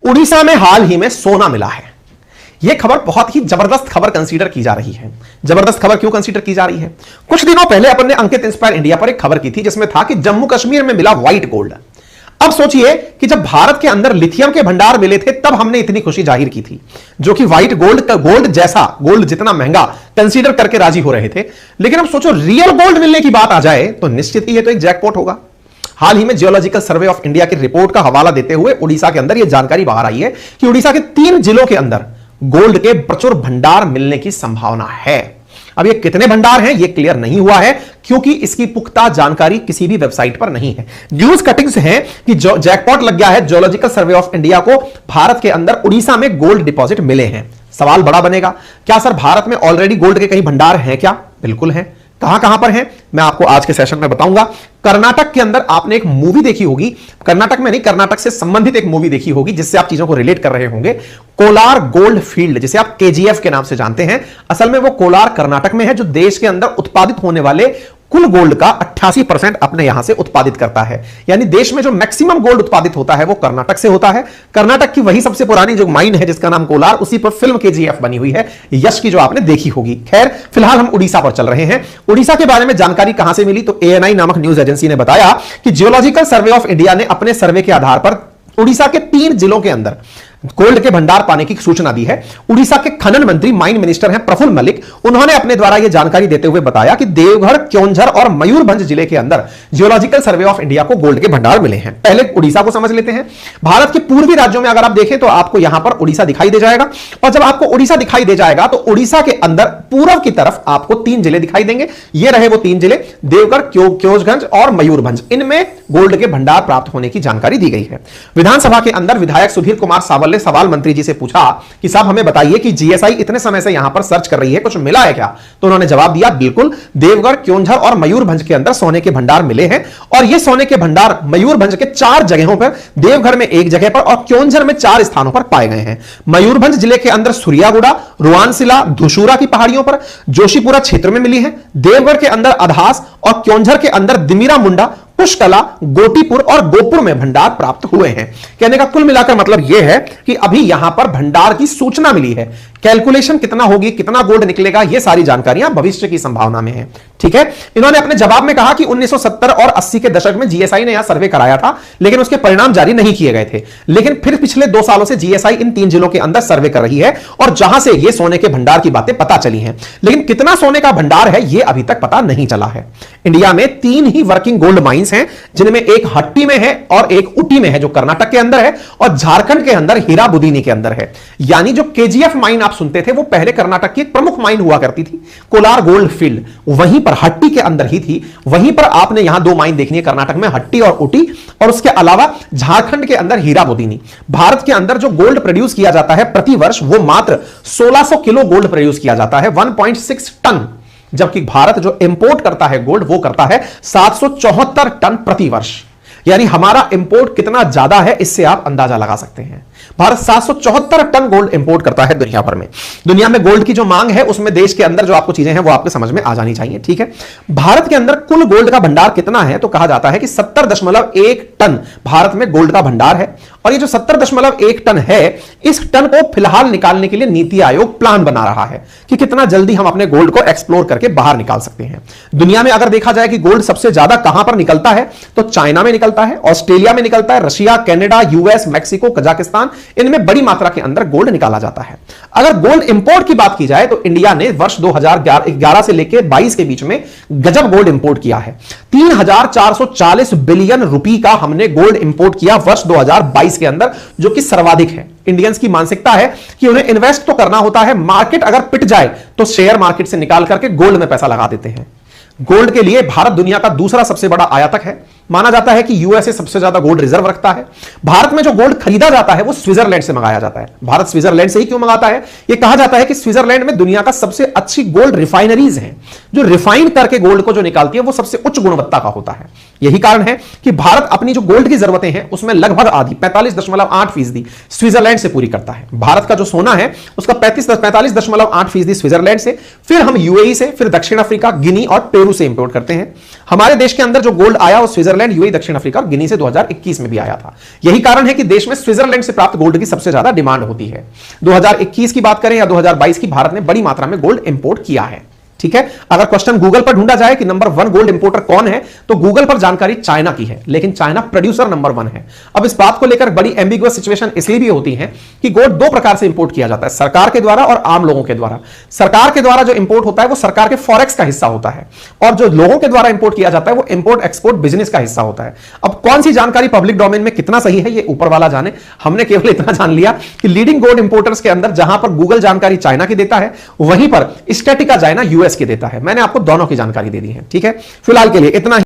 उड़ीसा में हाल ही में सोना मिला है। यह खबर बहुत ही जबरदस्त खबर कंसीडर की जा रही है। जबरदस्त खबर क्यों कंसीडर की जा रही है? कुछ दिनों पहले अपन ने अंकित इंस्पायर इंडिया पर एक खबर की थी जिसमें था कि जम्मू कश्मीर में मिला व्हाइट गोल्ड। अब सोचिए कि जब भारत के अंदर लिथियम के भंडार मिले थे तब हमने इतनी खुशी जाहिर की थी, जो कि व्हाइट गोल्ड जैसा, गोल्ड जितना महंगा कंसीडर करके राजी हो रहे थे। लेकिन अब सोचो रियल गोल्ड मिलने की बात आ जाए तो निश्चित ही ये तो एक जैकपॉट होगा। हाल ही में जियोलॉजिकल सर्वे ऑफ इंडिया की रिपोर्ट का हवाला देते हुए उड़ीसा के अंदर यह जानकारी बाहर आई है कि उड़ीसा के 3 जिलों के अंदर गोल्ड के प्रचुर भंडार मिलने की संभावना है। अब ये कितने भंडार हैं ये क्लियर नहीं हुआ है क्योंकि इसकी पुख्ता जानकारी किसी भी वेबसाइट पर नहीं है। न्यूज कटिंग्स हैं कि जैकपॉट लग गया है जियोलॉजिकल सर्वे ऑफ इंडिया को, भारत के अंदर उड़ीसा में गोल्ड डिपॉजिट मिले हैं। सवाल बड़ा बनेगा, क्या सर भारत में ऑलरेडी गोल्ड के कहीं भंडार हैं क्या? बिल्कुल हैं। कहां कहां पर हैं मैं आपको आज के सेशन में बताऊंगा। कर्नाटक के अंदर आपने एक मूवी देखी होगी, कर्नाटक में नहीं, कर्नाटक से संबंधित एक मूवी देखी होगी जिससे आप चीजों को रिलेट कर रहे होंगे। कोलार गोल्ड फील्ड, जिसे आप केजीएफ के नाम से जानते हैं, असल में वो कोलार कर्नाटक में है, जो देश के अंदर उत्पादित होने वाले कुल गोल्ड का 88% अपने यहां से उत्पादित करता है। यानी देश में जो मैक्सिमम गोल्ड उत्पादित होता है वो कर्नाटक से होता है। कर्नाटक की वही सबसे पुरानी जो माइन है जिसका नाम कोलार, उसी पर फिल्म केजीएफ बनी हुई है, यश की, जो आपने देखी होगी। खैर फिलहाल हम उड़ीसा पर चल रहे हैं। उड़ीसा के बारे में जानकारी कहां से मिली? तो एएनआई नामक न्यूज एजेंसी ने बताया कि जियोलॉजिकल सर्वे ऑफ इंडिया ने अपने सर्वे के आधार पर उड़ीसा के 3 जिलों के अंदर गोल्ड के भंडार पाने की सूचना दी है। उड़ीसा के खनन मंत्री, माइन मिनिस्टर हैं प्रफुल्ल मलिक, उन्होंने अपने द्वारा यह जानकारी देते हुए बताया कि देवघर, क्योंझर और मयूरभंज जिले के अंदर जियोलॉजिकल सर्वे ऑफ इंडिया को गोल्ड के भंडार मिले हैं। पहले उड़ीसा को समझ लेते हैं। भारत के पूर्वी राज्यों में अगर आप देखें तो आपको यहां पर उड़ीसा दिखाई दे जाएगा, और जब आपको उड़ीसा दिखाई दे जाएगा तो उड़ीसा के अंदर पूर्व की तरफ आपको 3 जिले दिखाई देंगे। ये रहे वो 3 जिले, देवघर, क्योंझगंज और मयूरभंज। इनमें गोल्ड के भंडार प्राप्त होने की जानकारी दी गई है। विधानसभा के अंदर विधायक सुधीर कुमार सावल ने सवाल मंत्री जी से पूछा कि साहब हमें बताइए कि जीएसआई इतने समय से यहां पर सर्च कर रही है, कुछ मिला है क्या? तो उन्होंने जवाब दिया, बिल्कुल, देवगढ़, क्योंझर और मयूरभंज के अंदर सोने के भंडार मिले हैं। और ये सोने के भंडार मयूरभंज के 4 जगहों पर, देवघर में 1 जगह पर और क्योंझर में 4 स्थानों पर पाए गए हैं। मयूरभंज जिले के अंदर सुरियागुड़ा, रुआनसिला, धुशूरा की पहाड़ियों पर, जोशीपुरा क्षेत्र में मिली है। देवगढ़ के अंदर अधास और क्योंझर के अंदर दिमिरा मुंडा, पुष्कला, गोटीपुर और गोपुर में भंडार प्राप्त हुए हैं। कहने का कुल मिलाकर मतलब यह है कि अभी यहां पर भंडार की सूचना मिली है। कैलकुलेशन कितना होगी, कितना गोल्ड निकलेगा, यह सारी जानकारियां भविष्य की संभावना में है। ठीक है। इन्होंने अपने जवाब में कहा कि 1970 और 80 के दशक में जीएसआई ने यहां सर्वे कराया था, लेकिन उसके परिणाम जारी नहीं किए गए थे। लेकिन फिर पिछले 2 सालों से जीएसआई इन 3 जिलों के अंदर सर्वे कर रही है और जहां से यह सोने के भंडार की बातें पता चली हैं। लेकिन कितना सोने का भंडार है यह अभी तक पता नहीं चला है। इंडिया में 3 ही वर्किंग गोल्ड माइंस हैं, जिनमें एक हट्टी में है और एक उटी में है जो कर्नाटक के अंदर है, और झारखंड के अंदर हीराबुदीनी के अंदर है। यानी जो केजीएफ माइन आप सुनते थे वो पहले कर्नाटक की एक प्रमुख माइन हुआ करती थी, कोलार गोल्ड फील्ड, वहीं पर हट्टी के अंदर ही थी। वहीं पर आपने यहां 2 माइन देखनी है, कर्नाटक में हट्टी और उटी, और उसके अलावा झारखंड के अंदर हीराबुदीनी। भारत के अंदर जो गोल्ड प्रोड्यूस किया जाता है प्रति वर्ष वो मात्र 1600 किलो गोल्ड प्रोड्यूस किया जाता है, 1.6 टन, जबकि भारत जो इंपोर्ट करता है गोल्ड वो करता है 774 टन प्रति वर्ष। यानी हमारा इंपोर्ट कितना ज्यादा है इससे आप अंदाजा लगा सकते हैं। भारत 774 टन गोल्ड इंपोर्ट करता है दुनिया भर में। दुनिया में गोल्ड की जो मांग है उसमें देश के अंदर जो आपको चीजें हैं वो आपके समझ में आ जानी चाहिए। ठीक है। भारत के अंदर कुल गोल्ड का भंडार कितना है? तो कहा जाता है कि 70.1 टन भारत में गोल्ड का भंडार है। और ये जो 70.1 टन है, इस टन को फिलहाल निकालने के लिए नीति आयोग प्लान बना रहा है कि कितना जल्दी हम अपने गोल्ड को एक्सप्लोर करके बाहर निकाल सकते हैं। दुनिया में अगर देखा जाए कि गोल्ड सबसे ज्यादा कहां पर निकलता है तो चाइना में निकलता है, ऑस्ट्रेलिया में निकलता है, Russia, Canada, US, Mexico, Kazakhstan, इनमें बड़ी मात्रा के अंदर गोल्ड निकाला जाता है। अगर गोल्ड इंपोर्ट की बात की जाए तो इंडिया ने वर्ष 2011 से लेकर 22 के बीच में गजब गोल्ड इंपोर्ट किया है। 3440 बिलियन रुपए का हमने गोल्ड इंपोर्ट किया वर्ष 2022 के अंदर, जो कि सर्वाधिक है। इंडियंस की मानसिकता है कि उन्हें इन्वेस्ट तो करना होता है, मार्केट अगर पिट जाए तो शेयर मार्केट से निकाल करके गोल्ड में पैसा लगा देते हैं। गोल्ड के लिए भारत दुनिया का दूसरा सबसे बड़ा आयातक है। माना जाता है कि यूएसए सबसे ज्यादा गोल्ड रिजर्व रखता है। भारत में जो गोल्ड खरीदा जाता है वो स्विट्जरलैंड से मंगाया जाता है। भारत स्विट्जरलैंड से ही क्यों मंगाता है? यह कहा जाता है कि स्विट्जरलैंड में दुनिया का सबसे अच्छी गोल्ड रिफाइनरीज हैं, जो रिफाइन करके गोल्ड को जो निकालती है वो सबसे उच्च गुणवत्ता का होता है। यही कारण है कि भारत अपनी जो गोल्ड की जरूरतें हैं उसमें लगभग आधी 45.8% स्विट्जरलैंड से पूरी करता है। भारत का जो सोना है उसका 45.8% स्विट्जरलैंड से, फिर हम यूएई से, फिर दक्षिण अफ्रीका, गिनी और पेरू से इंपोर्ट करते हैं। हमारे देश के अंदर जो गोल्ड आया वो स्विट्जरलैंड स्विट्जरलैंड, यूएई, दक्षिण अफ्रीका और गिनी से 2021 में भी आया था। यही कारण है कि देश में स्विट्जरलैंड से प्राप्त गोल्ड की सबसे ज्यादा डिमांड होती है। 2021 की बात करें या 2022 की, भारत ने बड़ी मात्रा में गोल्ड इंपोर्ट किया है। ठीक है, अगर क्वेश्चन गूगल पर ढूंढा जाए कि नंबर 1 गोल्ड इंपोर्टर कौन है, तो गूगल पर जानकारी चाइना की है, लेकिन चाइना प्रोड्यूसर नंबर 1 है। अब इस बात को लेकर बड़ी एम्बिगुअस सिचुएशन इसलिए भी होती है कि गोल्ड दो प्रकार से इंपोर्ट किया जाता है, सरकार के द्वारा और आम लोगों के द्वारा। सरकार के द्वारा जो इंपोर्ट होता है वो सरकार के फॉरेक्स का हिस्सा होता है, और जो लोगों के द्वारा इंपोर्ट किया जाता है वो इंपोर्ट एक्सपोर्ट बिजनेस का हिस्सा होता है। अब कौन सी जानकारी पब्लिक डोमेन में कितना सही है ये ऊपर वाला जाने, हमने केवल इतना जान लिया कि लीडिंग गोल्ड इंपोर्टर्स के अंदर जहां पर गूगल जानकारी चाइना की देता है, वहीं पर स्टैटिका चाइना यूएस के देता है। मैंने आपको दोनों की जानकारी दे दी है। ठीक है, फिलहाल के लिए इतना ही।